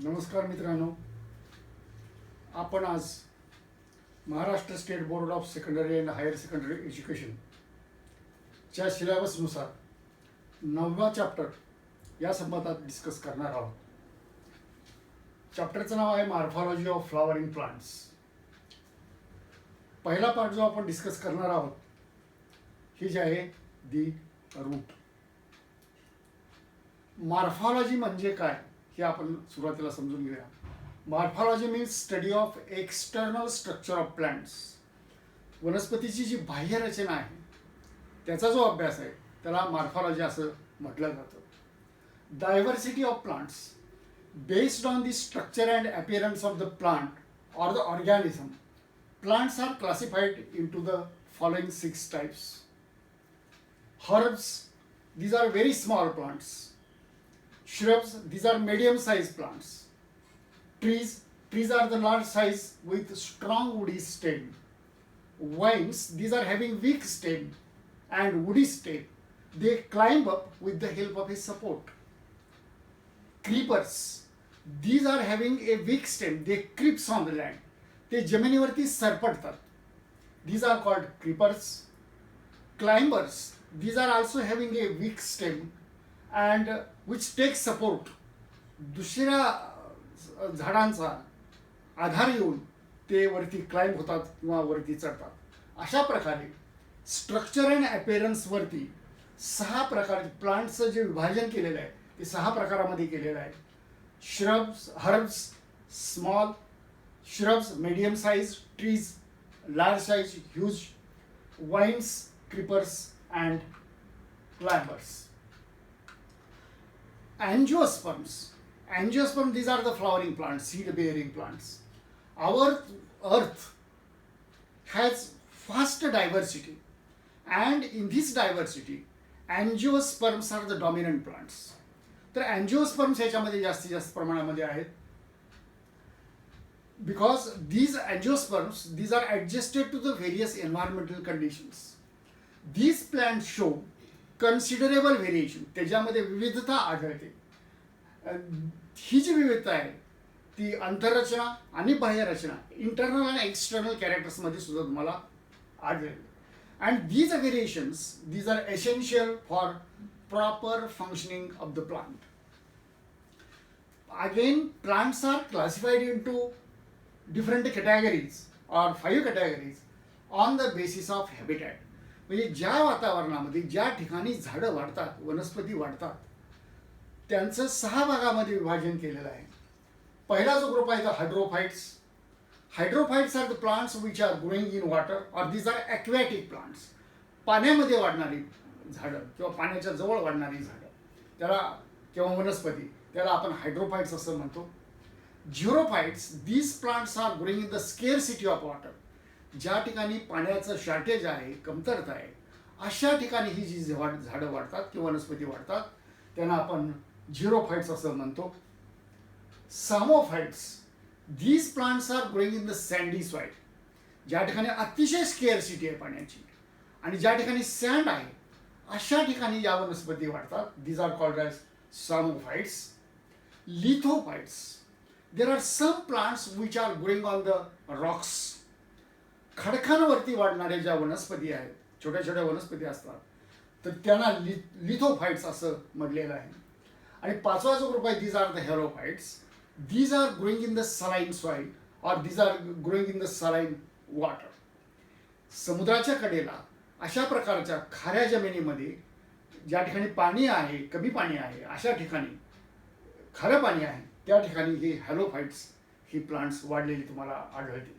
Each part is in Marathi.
नमस्कार मित्रांनो, आपण आज Maharashtra state board of secondary and higher secondary एज्युकेशनच्या सिलेबसनुसार 9वा चॅप्टर या संबंधात डिस्कस करणार आहोत. चॅप्टरचं नाव आहे मॉर्फॉलॉजी ऑफ फ्लॉवरिंग प्लांट्स. पहिला पार्ट जो आपण डिस्कस करणार आहोत ही जी आहे दी रूट. मॉर्फॉलॉजी म्हणजे काय हे आपण सुरुवातीला समजून घेऊया. Morphology means study of external structure of plants. वनस्पतीची जी बाह्य रचना आहे त्याचा जो अभ्यास आहे त्याला मॉर्फॉलॉजी असं म्हटलं जातं. Diversity of plants based on the structure and appearance of the plant or the organism, plants are classified into the following 6 types. Herbs, these are very small plants. Shrubs, these are medium sized plants. Trees are the large size with strong woody stem. Vines, these are having weak stem and woody stem. They climb up with the help of a support. Creepers, these are having a weak stem. They creeps on the land. ते जमिनीवरती सरपटतात. These are called creepers. Climbers, these are also having a weak stem and which takes support. दुसऱ्या झाडांचा आधार येऊन ते वरती क्लाइंब होतात किंवा वरती चढतात. अशा प्रकारे स्ट्रक्चर अँड अपीअरन्स वरती 6 प्रकारचे प्लांट्सचं जे विभाजन केलेलं आहे ते 6 प्रकारामध्ये केलेलं आहे. Shrubs, herbs, small, shrubs, medium size, trees, large size, huge, vines, creepers, and climbers. Angiosperms. Angiosperms, these are the flowering plants, seed-bearing plants. Our earth has vast diversity, and in this diversity, angiosperms are the dominant plants. तर अँजिओस्पर्म्स ह्याच्यामध्ये जास्तीत जास्त प्रमाणामध्ये आहेत. Because these angiosperms these are adjusted to the various environmental conditions. These plant show considerable variation. त्याच्यामध्ये विविधता आढळते. ही जी विविधता आहे ती आंतररचना आणि बाह्यरचना इंटरनल आणि एक्सटर्नल कॅरेक्टर्समध्ये सुद्धा तुम्हाला आढळेल. And these variations these are essential for proper functioning of the plant. Again, plants are classified into different categories or 5 categories on the basis of habitat. म्हणजे ज्या वातावरणामध्ये ज्या ठिकाणी झाडं वाढतात, वनस्पती वाढतात, त्यांचं 6 भागामध्ये विभाजन केलेलं आहे. पहिला जो ग्रुप आहे तो hydrophytes. Hydrophytes are the plants which are growing in water और दीज आर ॲक्वॅटिक प्लांट्स. पाण्यामध्ये वाढणारी झाडं किंवा पाण्याच्या जवळ वाढणारी झाडं त्याला किंवा वनस्पती त्याला आपण हायड्रोफाइट्स असं म्हणतो. Xerophytes, these plants are growing in the scarcity of water. ज्या ठिकाणी पाण्याचं शॉर्टेज आहे, कमतरता आहे, अशा ठिकाणी ही जी झाडं वाढतात किंवा वनस्पती वाढतात त्यांना आपण झिरोफाइट्स असं म्हणतो. Psammophytes, these plants are growing in the sandy soil. ज्या ठिकाणी अतिशय स्केअरसिटी आहे पाण्याची आणि ज्या ठिकाणी सँड आहे अशा ठिकाणी या वनस्पती वाढतात. These are called as psammophytes. Lithophytes, there are some plants which are growing on the rocks. खडकांवरती वाढणाऱ्या ज्या वनस्पती आहेत, छोट्या छोट्या वनस्पती असतात, तर त्यांना लिथोफाइट्स असं म्हटलेलं आहे. आणि 5वा जो ग्रुप आहे these are the halophytes. These are growing in the saline soil और these are growing in the saline water. समुद्राच्या कडेला अशा प्रकारच्या खाऱ्या जमिनीमध्ये ज्या ठिकाणी पाणी आहे, कमी पाणी आहे, अशा ठिकाणी खारं पाणी आहे त्या ठिकाणी ही हॅलोफाइट्स ही प्लांट्स वाढलेली तुम्हाला आढळतील.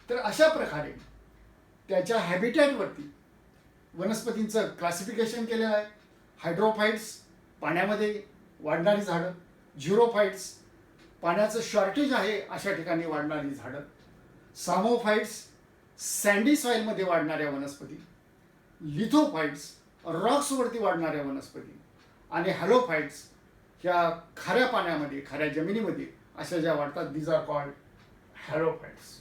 तर अशा प्रकारे त्याच्या हॅबिटॅटवरती वनस्पतींचं क्लासिफिकेशन केलेलं आहे. हायड्रोफाइट्स पाण्यामध्ये वाढणारी झाडं, झिरोफाइट्स पाण्याचं शॉर्टेज आहे अशा ठिकाणी वाढणारी झाडं, सामोफाइट्स सँडी सॉइलमध्ये वाढणाऱ्या वनस्पती, लिथोफाइट्स रॉक्सवरती वाढणाऱ्या वनस्पती आणि हॅलोफाइट्स ह्या खाऱ्या पाण्यामध्ये, खाऱ्या जमिनीमध्ये अशा ज्या वाढतात these are called halophytes.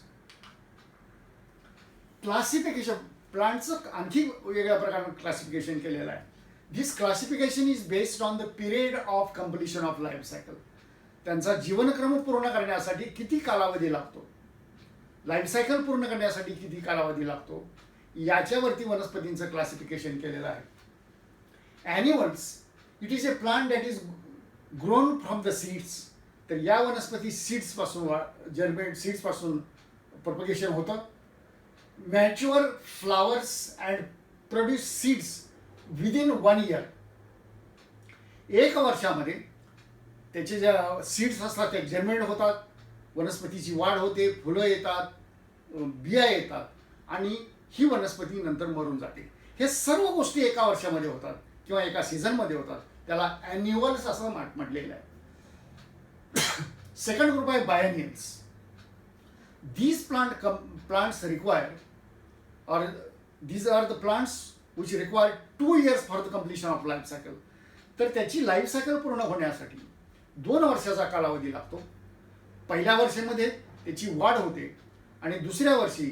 Classification प्लांटचं आणखी वेगळ्या प्रकारे क्लासिफिकेशन केलेलं आहे. This classification is based on the period of completion of life cycle. त्यांचा जीवनक्रम पूर्ण करण्यासाठी किती कालावधी लागतो, लाईफ सायकल पूर्ण करण्यासाठी किती कालावधी लागतो, याच्यावरती वनस्पतींचं क्लासिफिकेशन केलेलं आहे. Animals, it is a plant that is grown from the seeds. तर या वनस्पती सीड्सपासून सीड्सपासून प्रोपगेशन होतं. Mature flowers and produce seeds within 1 year. 1 वर्षामध्ये त्याचे ज्या सीड्स असतात ते जर्मिनेट होतात, वनस्पतीची वाढ होते, फुलं येतात, बिया येतात आणि ही वनस्पती नंतर मरून जाते. हे सर्व गोष्टी 1 वर्षामध्ये होतात किंवा 1 सीझनमध्ये होतात. त्याला ॲन्युअल्स असं म्हटलेलं आहे. सेकंड ग्रुप आहे बायनियल्स. These plants require, or these are the plants which require 2 years for the completion of life cycle. तर त्याची लाईफ सायकल पूर्ण होण्यासाठी 2 वर्षाचा कालावधी लागतो. पहिल्या वर्षामध्ये त्याची वाढ होते आणि दुसऱ्या वर्षी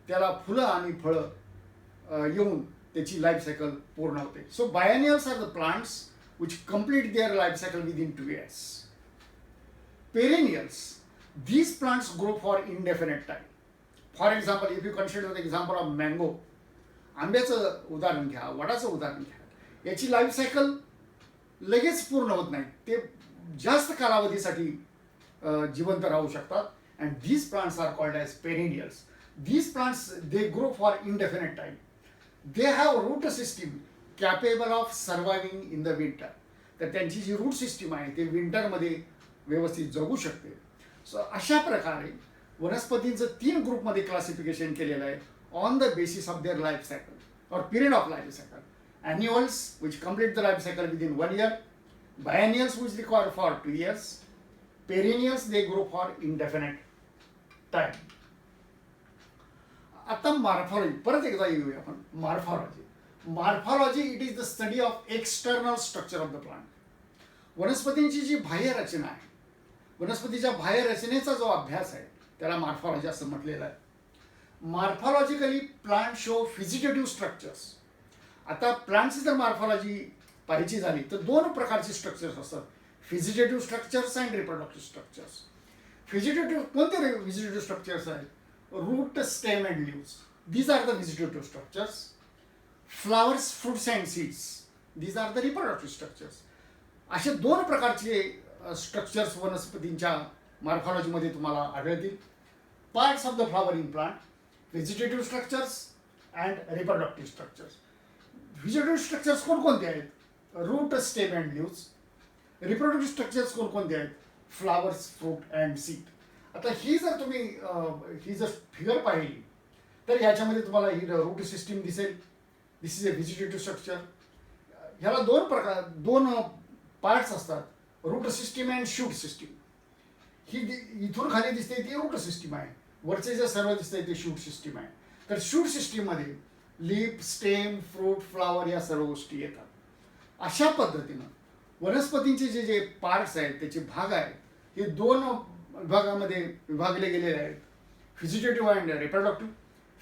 त्याला फुलं आणि फळं येऊन त्याची लाईफ सायकल पूर्ण होते. So biennials are the plants which complete their life cycle within 2 years. Perennials, these plants grow for indefinite time. For example, if you consider the example of mango, आंब्याचं उदाहरण घ्या, वडाचं उदाहरण घ्या, याची लाईफ सायकल लगेच पूर्ण होत नाही. ते जास्त कालावधीसाठी जिवंत राहू शकतात. And these plants are called as perennials. These plants, they grow for indefinite time. They have root system capable of surviving in the winter. तर त्यांची जी रूट सिस्टीम आहे ते विंटरमध्ये व्यवस्थित जगू शकते. सो अशा प्रकारे वनस्पतींचं 3 ग्रुपमध्ये क्लासिफिकेशन केलेलं आहे on the basis of their life cycle और period of life cycle. Annuals which complete the life cycle within 1 year, biennials which require for 2 years, perennials they grow for indefinite time. आता मॉर्फॉलॉजी परत एकदा येऊया आपण. Morphology it is the study of external structure of the plant. वनस्पतींची जी बाह्य रचना आहे, वनस्पतीच्या बाह्य रचनेचा जो अभ्यास आहे त्याला मॉर्फॉलॉजी असं म्हटलेलं आहे. मॉर्फॉलॉजिकली प्लांट शो व्हेजिटेटिव्ह स्ट्रक्चर्स. आता प्लांटची जर मॉर्फॉलॉजी पाहायची झाली तर 2 प्रकारचे स्ट्रक्चर्स असतात, vegetative structures and reproductive structures. Vegetative कोणते व्हेजिटेटिव्ह स्ट्रक्चर्स आहेत? Root, stem and leaves, these are the vegetative structures. Flowers, fruits and seeds, these are the reproductive structures. असे 2 प्रकारचे स्ट्रक्चर्स वनस्पतींच्या मॉर्फॉलॉजीमध्ये तुम्हाला आढळतील. Parts of the flowering plant, vegetative structures and reproductive structures. Vegetative structures कोणकोणते आहेत? Root, stem and leaves. Reproductive structures कोणकोणते आहेत? Flowers, fruit and seed. आता ही जर तुम्ही ही जर फिगर पाहिली तर ह्याच्यामध्ये तुम्हाला ही रूट सिस्टीम दिसेल. This is a vegetative structure. ह्याला 2 पार्ट्स असतात, root system and shoot system. ही इथून खाली दिसते ती रूट सिस्टीम आहे, वरचे जे सर्व दिसते ते शूट सिस्टीम आहे. तर शूट सिस्टीममध्ये लीफ, स्टेम, फ्रूट, फ्लावर या सर्व गोष्टी येतात. अशा पद्धतीनं वनस्पतींचे जे पार्ट्स आहेत त्याचे भाग आहेत हे 2 विभागामध्ये विभागले गेलेले आहेत, व्हेजिटेटिव्ह अँड रिप्रोडक्टिव्ह.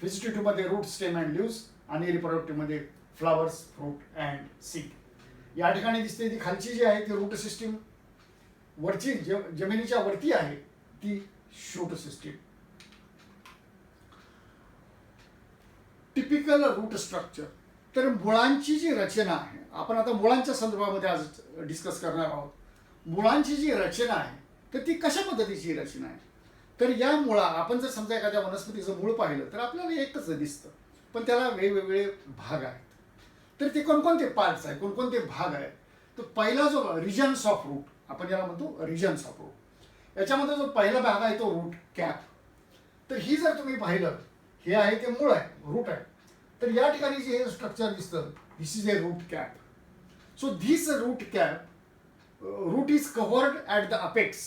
व्हेजिटेटिव्हमध्ये रूट, स्टेम अँड लीव्स आणि रिप्रोडक्टिव्हमध्ये फ्लावर्स, फ्रूट अँड सीड. या ठिकाणी दिसते ती खालची जी आहे ती रूट सिस्टीम, वरची जमिनीच्या वरती आहे ती shoot system. Typical root structure. तर मुळांची जी रचना आहे, आपण आता मुळांच्या संदर्भामध्ये आज डिस्कस करणार आहोत. मुळांची जी रचना आहे तर ती कशा पद्धतीची रचना आहे? तर या आपण जर समजा एखाद्या वनस्पतीचं मूळ पाहिलं तर आपल्याला एकच दिसतं, पण त्याला वेगवेगळे भाग आहेत. तर ते कोणकोणते पार्ट्स आहेत, कोणकोणते भाग आहेत? तर पहिला जो रिजन्स ऑफ रूट, आपण याला म्हणतो रिजन्स ऑफ रूट, याच्यामध्ये जो पहिला भाग आहे तो रूट कॅप. तर ही जर तुम्ही पाहिलं, हे आहे ते मूळ आहे, रूट आहे. तर या ठिकाणी जे हे स्ट्रक्चर दिसतं, this is a root cap. So this root cap, root is covered at the apex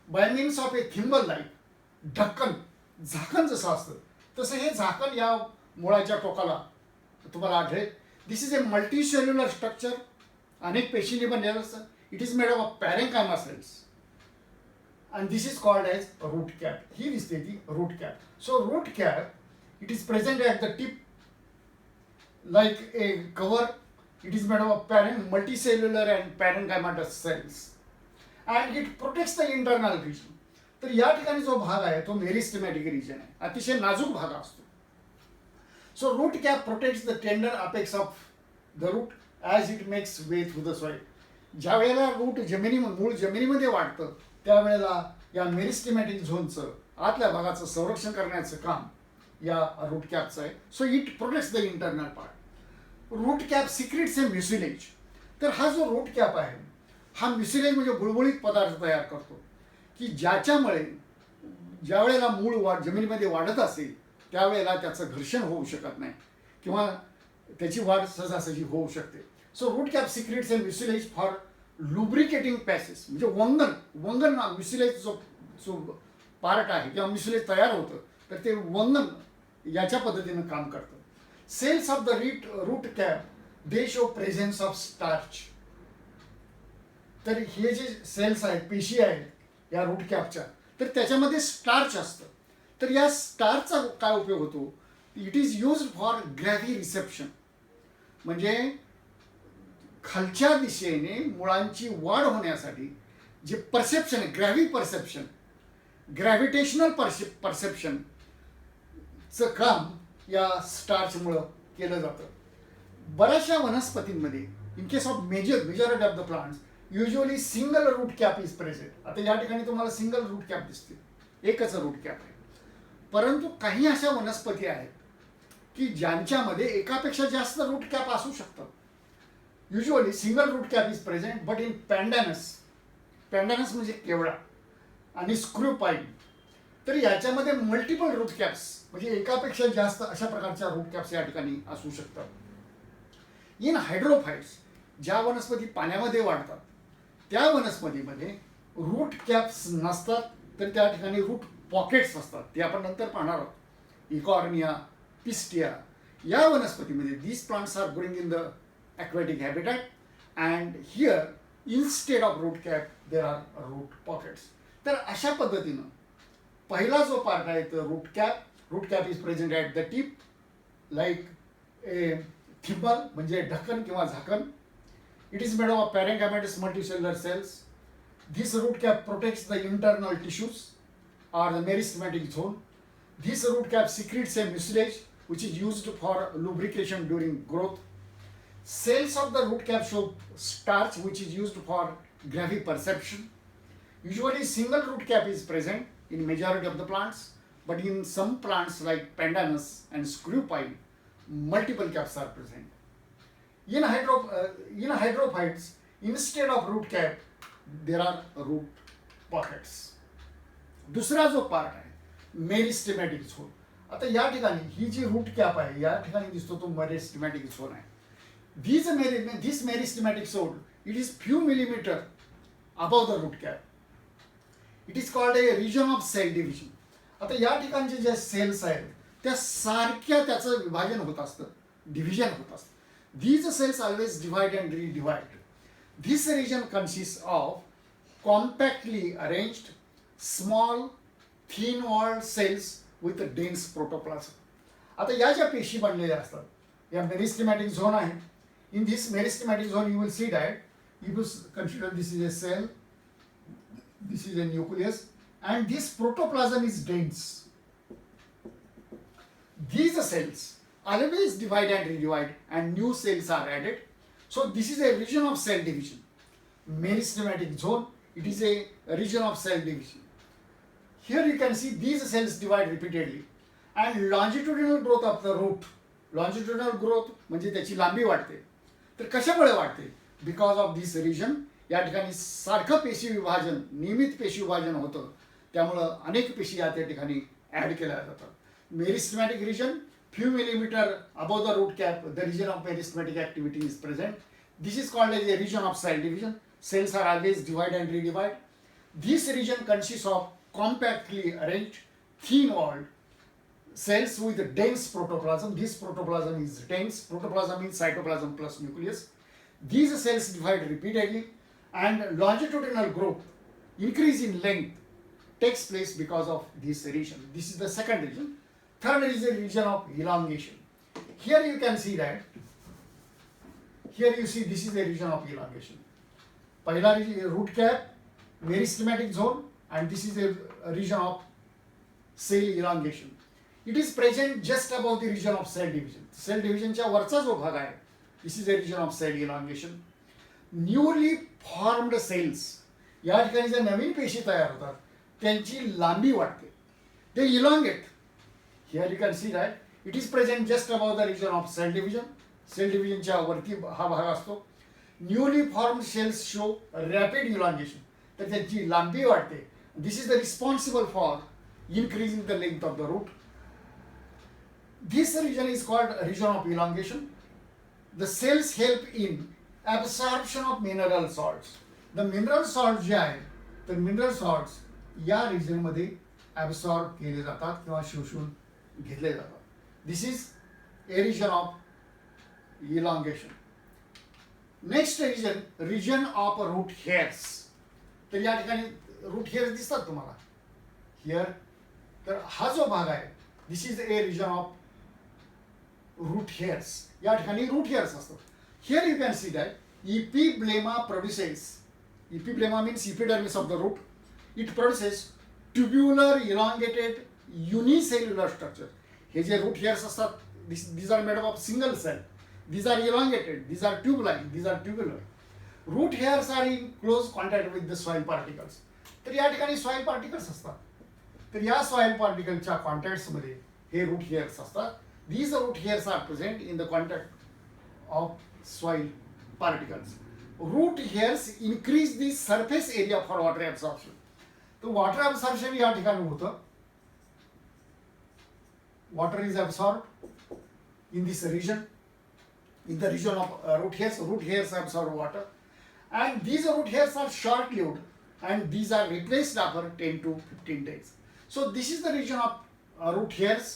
by means of a thimble like ढक्कन. झाकण जसं असतं तसं हे झाकण या मुळाच्या टोकाला तुम्हाला आढळेल. This is a multicellular structure, अनेक पेशींनी बनलेलं असतं. It is made of parenchyma cells and this is called as root cap. ही दिसते ती root cap. So root cap it is present at the tip like a cover. It is made of multicellular and parenchymatous cells and it protects the internal region. तर या ठिकाणी जो भाग आहे तो मेरिस्टेमॅटिक रिजन आहे, अतिशय नाजूक भाग असतो. So root cap protects the tender apex of the root as it makes way through the soil. ज्या वेळेला रूट मूळ जमिनीमध्ये वाढतं त्यावेळेला या मेरिस्टेमॅटिक झोनचं आतल्या भागाचं संरक्षण करण्याचं काम या रूट कॅपचं आहे. So it protects the internal part. Root cap secretes a mucilage. तर हा जो रूट कॅप आहे हा म्युसिलेज म्हणजे गुळगुळीत पदार्थ तयार करतो की ज्याच्यामुळे ज्या वेळेला मूळ जमिनीमध्ये वाढत असेल त्यावेळेला त्याचं घर्षण होऊ शकत नाही किंवा त्याची वाढ सहजासहजी होऊ शकते. So root cap secretes a mucilage for lubricating passes. म्हणजे वंगन म्युसिलेज जो पार्ट आहे किंवा म्युसिलेज तयार होतं तर ते वंगन याच्या पद्धतीनं काम करतं. Cells of the root cap they show presence of starch. तर हे जे सेल्स आहेत, पेशी आहेत या रूट कॅपच्या, तर त्याच्यामध्ये स्टार्च असतं. तर या स्टार्चचा काय उपयोग होतो? It is used for gravy reception. म्हणजे खालच्या दिशेने मुळांची वाढ होण्यासाठी जे परसेप्शन आहे, ग्रॅव्हिटेशनल परसेप्शनचं काम या स्टार्चमुळं केलं जातं. बऱ्याचशा वनस्पतींमध्ये in case of majority of the plants usually single root cap is present. आता या ठिकाणी तुम्हाला सिंगल रूट कॅप दिसते, एकच रूट कॅप आहे. परंतु काही अशा वनस्पती आहेत की ज्यांच्यामध्ये एकापेक्षा जास्त रूट कॅप असू शकतात. Usually single root cap is present, but in Pandanus म्हणजे केवळा आणि स्क्रू पाईन, तर याच्यामध्ये मल्टिपल रूट कॅप्स म्हणजे एकापेक्षा जास्त अशा प्रकारच्या रूट कॅप्स या ठिकाणी असू शकतात. इन हायड्रोफाइट्स, ज्या वनस्पती पाण्यामध्ये वाढतात त्या वनस्पतीमध्ये रूट कॅप्स नसतात, तर त्या ठिकाणी रूट पॉकेट्स असतात. ते आपण नंतर पाहणार आहोत. इकॉर्निया, पिस्टिया या वनस्पतीमध्ये these plants are growing in the aquatic habitat and here instead of root cap there are root pockets. तर अशा पद्धतीनं पहिला जो पार्ट आहे तर root cap is present at the tip like a thimble म्हणजे ढक्कन किंवा झाकण. It is made of parenchymatous multicellular cells. This root cap protects the internal tissues or the meristematic zone. This root cap secretes a mucilage which is used for lubrication during growth. Cells of the root cap show starch which is used for gravity perception. Usually single root cap is present in majority of the plants, but in some plants like pandanus and screw pine, multiple caps are present. In hydrophytes, instead of root cap, there are root pockets. दुसरा जो पार्ट आहे मेरिस्टेमॅटिक झोन. आता या ठिकाणी ही जी रूट कॅप आहे या ठिकाणी दिसतो तो मेरिस्टेमॅटिक झोन आहे. This meristematic zone, it is few millimeter above the root cap. It is called a region of cell division. आता या ठिकाणचे जे सेल्स आहेत त्या सारख्या त्याचं विभाजन होत असतं, डिव्हिजन होत असतं. These cells always divide and redivide. This region consists of compactly arranged small thin walled cells with a dense protoplasm. आता या ज्या पेशी बनलेल्या असतात या मेरिस्टेमॅटिक झोन आहे. In this meristematic zone, you will see that you consider this is a cell, this is a nucleus, and this protoplasm is dense. These cells always divide and redivide, and new cells are added. So this is a region of cell division. Meristematic zone, it is a region of cell division. Here you can see these cells divide repeatedly, and longitudinal growth of the root. Longitudinal growth म्हणजे त्याची लांबी वाढते. तर कशामुळे वाढते? Because of this region. या ठिकाणी सारखं पेशी विभाजन, नियमित पेशी विभाजन होतं, त्यामुळं अनेक पेशी या त्या ठिकाणी ॲड केल्या जातात. मेरिस्टेमॅटिक region few millimeter above the root cap, the region of meristematic activity is present. This is called as a region of cell division. Cells are always divide and redivide. This region consists of compactly arranged, thin-walled cells with dense protoplasm. This protoplasm is dense. Protoplasm means cytoplasm plus nucleus. These cells divide repeatedly, and longitudinal growth, increase in length, takes place because of this region. This is the second region. Third is the region of elongation. Here you can see that. Here you see this is the region of elongation. पहिला root cap, meristematic zone and this is a region of cell elongation. It is present just about the region of cell division. Cell डिव्हिजनच्या वरचा जो भाग आहे this is a region of cell elongation. Newly formed cells, या ठिकाणी ज्या नवीन पेशी तयार होतात त्यांची लांबी वाढते. ते elongate. Here you can see that it is present just about the region of cell division. Cell डिव्हिजनच्या वरती हा भाग असतो. Newly formed cells show rapid elongation, तर त्यांची लांबी वाढते. This is the responsible for increasing the length of the root. This region is called region of elongation. The cells help in absorption of mineral salts. The mineral salts जे आहेत तर mineral salts या region मध्ये absorb केले जातात किंवा शोषून घेतले जातात. This is a region of elongation. Next region of root hairs. तर या ठिकाणी root hairs दिसतात तुम्हाला. Here तर हा जो भाग आहे this is a region of root hairs. या ठिकाणी रूट हेअर्स असतात. Here you can see that epiblema produces. Epiblema means epidermis of the root. It produces tubular elongated unicellular structure. हे जे रूट हेअर्स असतात these are made of single cell. These are elongated. These are tube-like. These are tubular. Root hairs are in close contact with the soil particles. तर या ठिकाणी सॉइल पार्टिकल्स असतात. तर या सॉइल पार्टिकलच्या कॉन्टॅक्ट्समध्ये हे रूट हेअर्स असतात. These root hairs are present in the contact of soil particles. Root hairs increase the surface area for water absorption. तर वॉटर ॲब्सॉर्प्शन या ठिकाणी होतं. Water is absorb in this region, in the region of root hairs. Root hairs absorb water and these root hairs are short lived and these are replaced after 10 to 15 days. So this is the region of root hairs,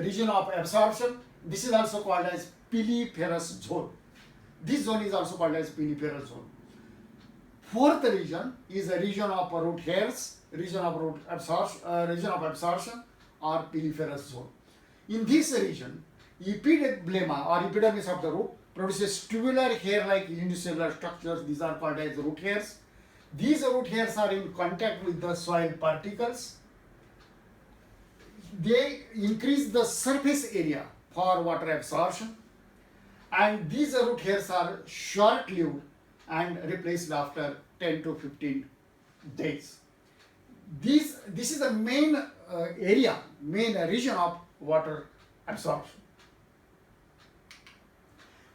region of absorption. This is also called as piliferous zone. This zone is also called as piliferous zone. Fourth region is a region of root hairs, region of absorption or piliferous zone. In this region, epiblema or epidermis of the root produces tubular hair-like unicellular structures. These are called as root hairs. These root hairs are in contact with the soil particles. They increase the surface area for water absorption, and these root hairs are short-lived and replaced after 10 to 15 days. This is the main region of water absorption.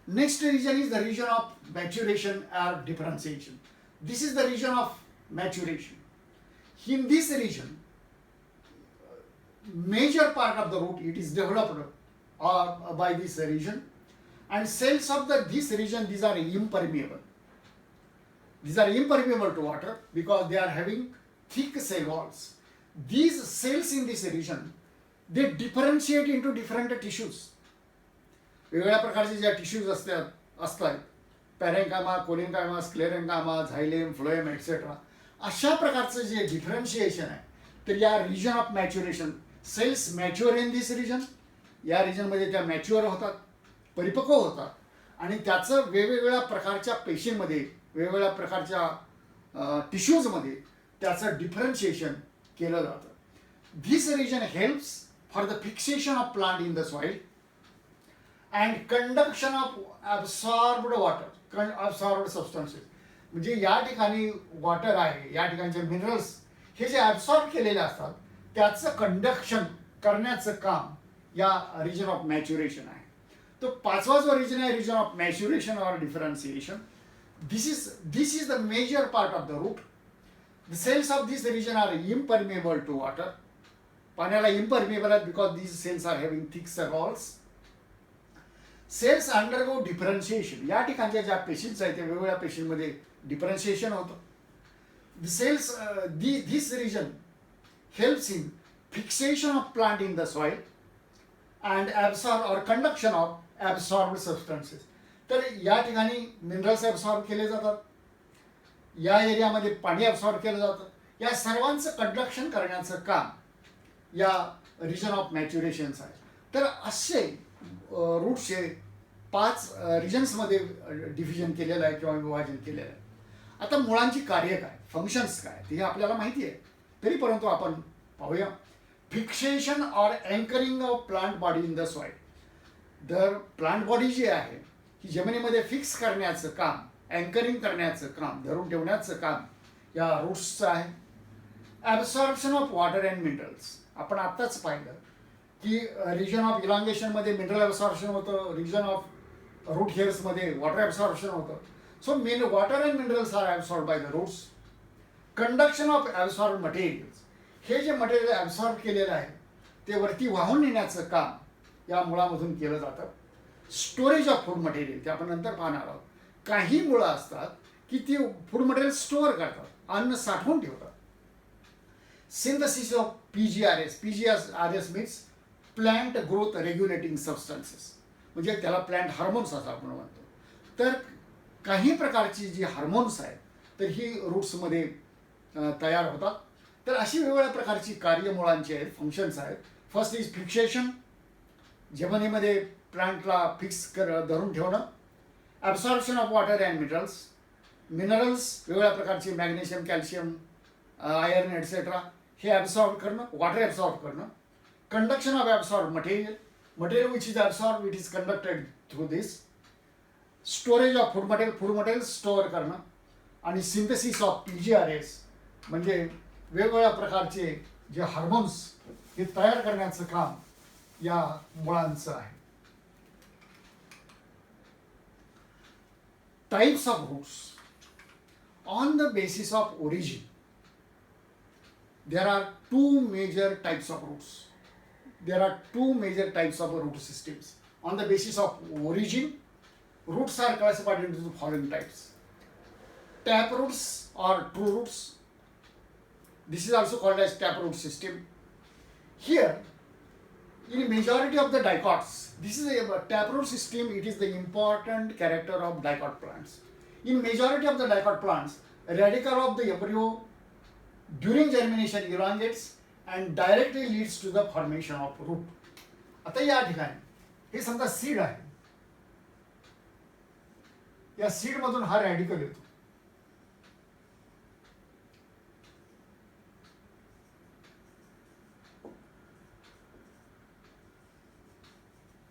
Next region is the region of maturation or differentiation. This is the region of maturation. In this region, major part of the root it is developed by this region, and cells of this region these are impermeable. These are impermeable to water because they are having thick cell walls. These cells in this region they differentiate into different tissues. वेगवेगळ्या प्रकारचे ज्या टिश्यूज असतात पॅरेंकामा, कोलिनकामा, स्क्लेरेंकामा, झायलेम, फ्लोएम एक्सेट्रा, अशा प्रकारचं जे डिफरन्शिएशन आहे तर या region of maturation cells mature in this region. या रिजनमध्ये त्या मॅच्युअर होतात, परिपक्व होतात आणि त्याचं वेगवेगळ्या प्रकारच्या पेशींमध्ये, वेगवेगळ्या प्रकारच्या टिश्यूजमध्ये त्याचं डिफरन्शिएशन केलं जातं. This region helps for the fixation of plant in the soil and conduction of absorbed water, absorbed substances. म्हणजे या ठिकाणी वॉटर आहे, या ठिकाणचे मिनरल्स हे जे ॲब्सॉर्ब केलेले असतात त्याचं कंडक्शन करण्याचं काम या रिजन ऑफ मॅच्युरेशन आहे. तो पाचवा जो रिजन आहे region of maturation or differentiation. This is the major part of the root. The cells of this region are impermeable to water. पाण्याला इम्परमेबल आहेत because this cells are having thick cell walls. Cells undergo differentiation. या ठिकाणच्या ज्या पेशीज आहेत त्या वेगवेगळ्या पेशींमध्ये डिफरन्शिएशन होतं. The cells this region helps in fixation of plant in the soil and absorb or conduction of absorbed substances. तर या ठिकाणी मिनरल्स ॲब्सॉर्ब केले जातात, या एरियामध्ये पाणी ॲब्सॉर्ब केलं जातं. या सर्वांचं कंडक्शन करण्याचं काम या रिजन ऑफ मॅच्युरेशन्स आहे. तर असे रूटचे 5 रिजन्समध्ये डिव्हिजन केलेलं आहे किंवा विभाजन केलेलं आहे. आता मुळांची कार्य काय, फंक्शन्स काय, ते आपल्याला माहिती आहे, तरी परंतु आपण पाहूया. Fixation or anchoring of plant body in the soil. तर प्लांट बॉडी जी आहे ही जमिनीमध्ये फिक्स करण्याचं काम, अँकरिंग करण्याचं काम, धरून ठेवण्याचं काम या रूट्सचं आहे. Absorption of water and minerals. आपण आत्ताच पाहिलं की रिजन ऑफ इलांगेशनमध्ये मिनरल ॲब्सॉर्प्शन होतं, रिजन ऑफ रूट हेअर्समध्ये वॉटर ॲब्सॉर्प्शन होतं. So water and minerals are absorb by the roots. Conduction of absorb materials. हे जे मटेरियल ॲब्सॉर्ब केलेलं आहे ते वरती वाहून नेण्याचं काम या मुळामधून केलं जातं. स्टोरेज ऑफ फूड मटेरियल, ते आपण नंतर पाहणार आहोत. काही मुळं असतात की ती फूड मटेरियल स्टोअर करतात, अन्न साठवून ठेवतात. Synthesis of PGRS. PGRS means plant growth regulating substances, म्हणजे त्याला प्लांट हार्मोन्स असं आपण म्हणतो. तर काही प्रकारची जी हार्मोन्स आहेत तर ही रूट्समध्ये तयार होतात. तर अशी वेगवेगळ्या प्रकारची कार्य मुळांची आहेत, फंक्शन्स आहेत. फर्स्ट इज फिक्सेशन, जमिनीमध्ये प्लांटला धरून ठेवणं. Absorption of water and minerals. Minerals वेगवेगळ्या प्रकारचे मॅग्नेशियम, कॅल्शियम, आयर्न एटसेट्रा हे ॲब्सॉर्ब करणं, वॉटर ॲब्सॉर्ब करणं. Conduction of absorb material which is absorb it is conducted through this. Storage of food material store करणं. आणि सिंथसिस ऑफ PGRS म्हणजे वेगवेगळ्या प्रकारचे जे हार्मोन्स हे तयार करण्याचं काम या मुळांचं आहे. Types of roots. On the basis of origin there are two major types of roots. There are two major types of root systems. On the basis of origin, roots are classified into the following types. Tap roots or true roots. This is also called as tap root system. Here, in majority of the dicots, this is a tap root system. It is the important character of dicot plants. In majority of the dicot plants, radicle of the embryo during germination elongates and directly leads to the formation of root. आता या ठिकाणी हे समजा सीड आहे, या सीड मधून हा रॅडिकल येतो.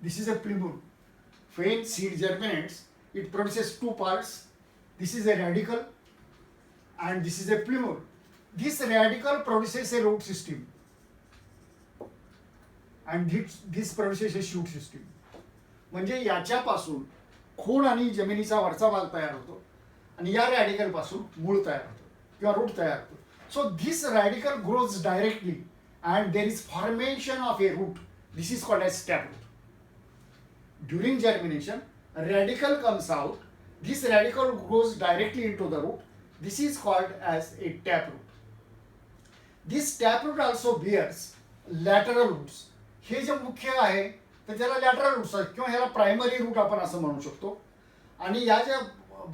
This is a plumule. When seed germinates, it produces two parts. This is a radicle and this is a plumule. This radicle produces a root system and this produces a shoot system. म्हणजे याच्यापासून खोड आणि जमिनीचा वरचा भाग तयार होतो आणि या रॅडिकल पासून मूळ तयार होतो किंवा रूट तयार होतो. So this radical grows directly and there is formation of a root. This is called as tap root. During germination radical comes out. This radical goes directly into the root. This is called as a taproot. This taproot also bears lateral roots. हे जे मुख्य आहे तर त्याला लॅटरल रूट्स आहेत किंवा ह्याला प्रायमरी रूट आपण असं म्हणू शकतो. आणि या ज्या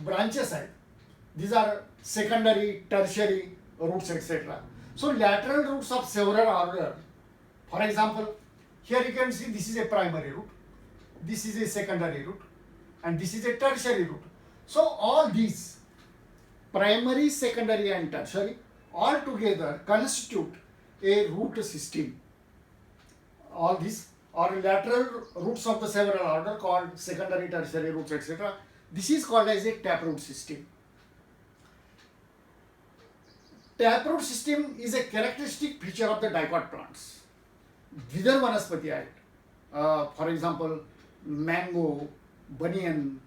ब्रांचेस आहेत these are secondary, tertiary roots etc. So lateral roots of several order. For example, here you can see this is a primary root, this is a secondary root, and this is a tertiary root. So all these primary, secondary and tertiary all together constitute a root system. All these are lateral roots of the several order called secondary, tertiary roots etc. This is called as a taproot system. Taproot system is a characteristic feature of the dicot plants. द्विदल वनस्पती आहेत. For example, mango, banyan,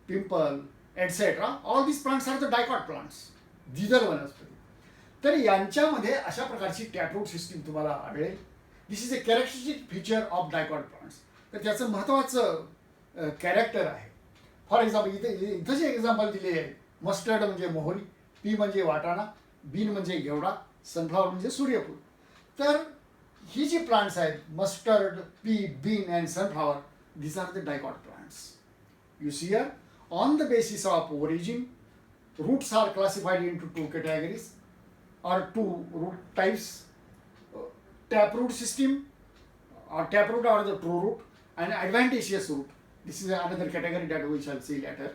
pimple, etc. All these plants are the dicot plants. द्विदल वनस्पती. तर यांच्यामध्ये अशा प्रकारची टॅपरूट सिस्टीम तुम्हाला आढळेल. This is a characteristic feature of dicot plants. तर त्याचं महत्त्वाचं कॅरेक्टर आहे. फॉर एक्झाम्पल इथं जे एक्झाम्पल दिले आहे, मस्टर्ड म्हणजे मोहरी, पी म्हणजे वाटाणा, बीन म्हणजे घेवडा, सनफ्लॉवर म्हणजे सूर्यफूल. तर ही जी प्लांट्स आहेत mustard, pea, bean and sunflower, these are the dicot plants. You see here, on the basis of origin, roots are classified into two categories or two root types. Taproot system or taproot or the true root and adventitious root. This is another category that we shall see later.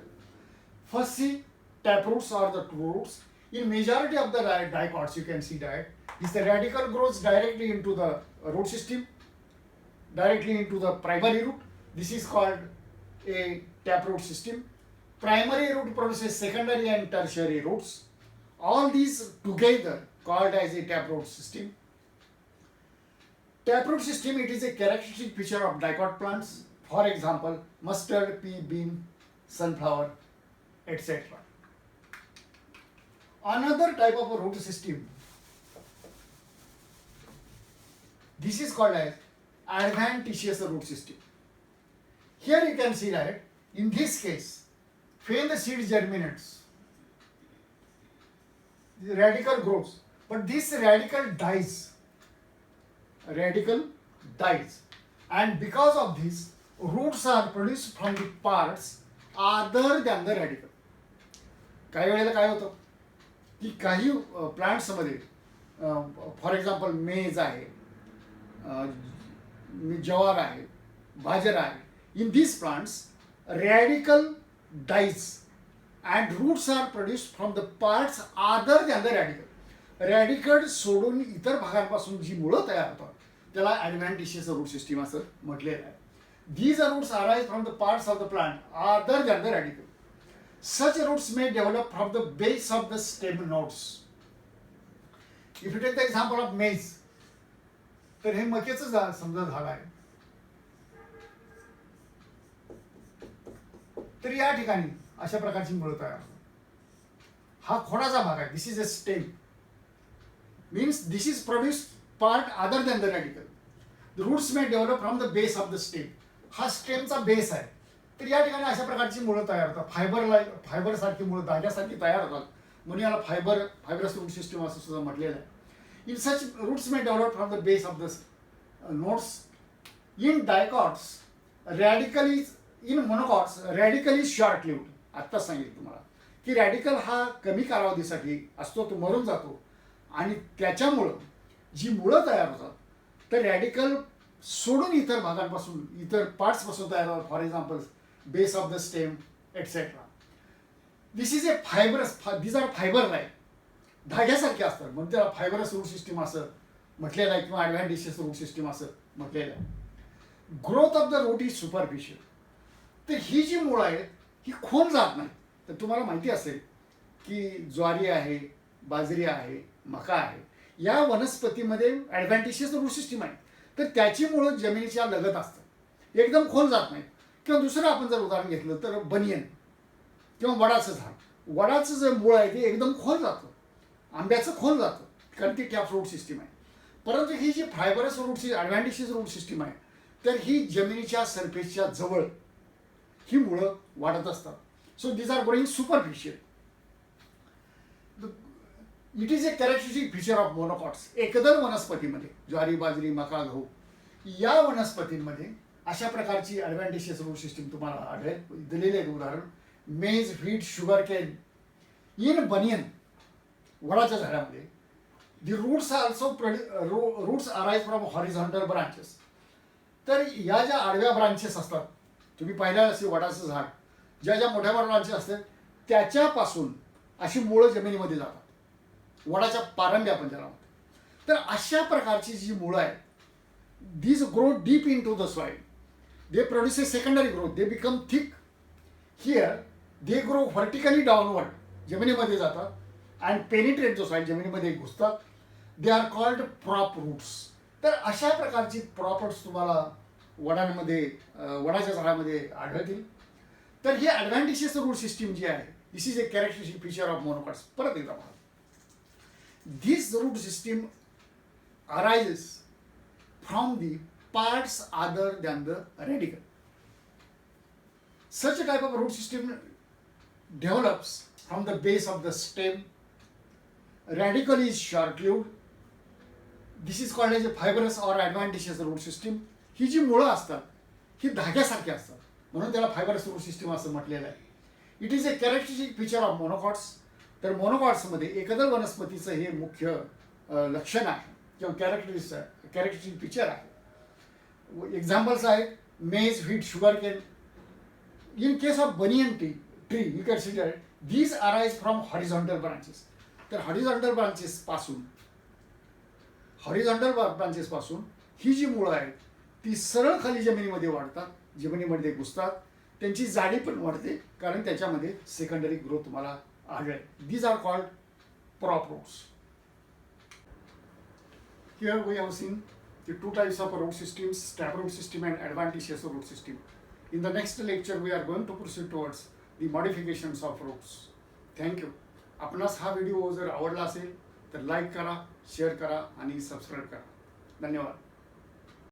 First see taproots or the true roots. In majority of the dicots, you can see that is the radical grows directly into the root system, directly into the primary root. This is called a taproot system. Primary root produces secondary and tertiary roots. All these together called as a taproot system. Taproot system, it is a characteristic feature of dicot plants. For example, mustard, pea, bean, sunflower, etc. Another type of a root system, this is called as adventitious root system. Here you can see that in this case, when the seed germinates, the radical grows, but this radical dies. And because of this, roots are produced from the parts other than the radical. काही वेळेला काय होतं की काही प्लांट्समध्ये फॉर एक्झाम्पल मेज आहे, ज्वार आहे, बाजरा आहे. In these plants, radical dies and roots are produced from the parts other than the radical. Radical सोडून इतर भागांपासून जी मुळं तयार होतात त्याला ॲडव्हॅन्टिशियस रूट सिस्टीम असं म्हटलेलं आहे. These roots arise from the parts of the plant other than the radical. Such roots may develop from the base of the stem nodes. If you take the example of maize, तर हे मक्याचं समजा झाड आहे, तर या ठिकाणी अशा प्रकारची मुळं तयार होतात. हा खोडाचा भाग आहे. This is a stem, means this is produce part other than the radical. The roots may develop from the base of the stem. हा स्टेमचा बेस आहे. तर या ठिकाणी अशा प्रकारची मुळं तयार होतात. फायबर सारखी मुळं धाग्यासारखी तयार होतात, म्हणून याला फायबरस रूट सिस्टम असं सुद्धा म्हटलेलं आहे. In such roots may develop from the base of the nodes. In dicots radical is in monocots radical is short lived. आत्ताच सांगितलं तुम्हाला की रॅडिकल हा कमी कालावधीसाठी असतो, तो मरून जातो आणि त्याच्यामुळं जी मुळं तयार होतात तर रॅडिकल सोडून इतर भागांपासून, इतर पार्ट्सपासून तयार होतात. For example base of the stem etcetera. This is a fibrous, this are fiber like, धाग्यासारखे असतात, म्हणून त्याला फायबरस रूट सिस्टीम असं म्हटलेलं आहे किंवा ॲडव्हॅन्टिशियस रूट सिस्टीम असं म्हटलेलं आहे. Growth of the root is superficial. तर ही जी मुळं आहेत ही खोल जात नाही. तर तुम्हाला माहिती असेल की ज्वारी आहे, बाजरी आहे, मका आहे, या वनस्पतीमध्ये ॲडव्हॅन्टिशियस रूट सिस्टीम आहे. तर त्याची मुळं जमिनीच्या लगत असतात, एकदम खोल जात नाहीत. किंवा दुसरं आपण जर उदाहरण घेतलं तर बनियन किंवा वडाचं झाड, वडाचं जे मूळ आहे ते एकदम खोल जातं, आंब्याचं खोल जातं, कारण ती टॅप रूट सिस्टीम आहे. परंतु ही जी फायबरस रूटची ॲडव्हॅन्टिशियस रूट सिस्टीम आहे तर ही जमिनीच्या सरफेसच्या जवळ ही मुळं वाढत असतात. So these are growing superficial. It is a characteristic feature of monocots. एकदर वनस्पतीमध्ये ज्वारी, बाजरी, मका, गहू या वनस्पतींमध्ये अशा प्रकारची ॲडव्हॅन्टिशियस रूट सिस्टीम तुम्हाला आढळेल. दिलेले एक उदाहरण maize, wheat, sugar cane. In banyan, वडाच्या झाडामध्ये the roots also roots arise from horizontal branches. तर या ज्या आडव्या ब्रांचेस असतात, तुम्ही पाहिलं असे वडाचं झाड, ज्या ज्या मोठ्या ब्रांचेस असतात त्याच्यापासून अशी मुळं जमिनीमध्ये जातात, वडाच्या पारंब्या आपण ज्याला म्हणतो. तर अशा प्रकारची जी मुळं आहेत, these grow deep into the soil. They produce a secondary growth. They become thick. Here, they grow vertically downward. जमिनीमध्ये जातात and penetrate the soil. जमिनीमध्ये घुसतात. They are called prop roots. तर अशा प्रकारची prop roots तुम्हाला वडांमध्ये, वडाच्या झाडामध्ये आढळतील. तर ही ॲडव्हॅन्टिशियस रूट सिस्टीम जी आहे, this is a characteristic feature of monocots. परत एकदा पहा, this root system arises from the parts other than the radical. Such a type of root system develops from the base of the stem. Radical is short-lived. This is called as a fibrous or adventitious root system. ही जी मुळं असतात ही धाग्यासारखी असतात, म्हणून त्याला फायबरस रूट सिस्टीम असं म्हटलेलं आहे. It is a characteristic feature of monocots. तर मोनोकॉट्समध्ये एकदर वनस्पतीचं हे मुख्य लक्षण आहे किंवा कॅरेक्टरिस्टिक फीचर आहे. एक्झाम्पल्स आहेत मेज, wheat, sugar cane. In case of banyan tree, tree, we consider these arise from horizontal branches. तर हॉरिझॉन्टल ब्रांचेस पासून ही जी मुळं आहेत ती सरळ खाली जमिनीमध्ये वाढतात, जमिनीमध्ये घुसतात, त्यांची जाडी पण वाढते कारण त्याच्यामध्ये सेकंडरी ग्रोथ तुम्हाला आढळेल. These are called prop roots. Here we have seen the two types of root systems, taproot system and adventitious root system. In the next lecture we are going to proceed towards the modifications of roots. Thank you. आपणास हा व्हिडिओ जर आवडला असेल तर लाईक करा, शेअर करा आणि सबस्क्राईब करा. धन्यवाद.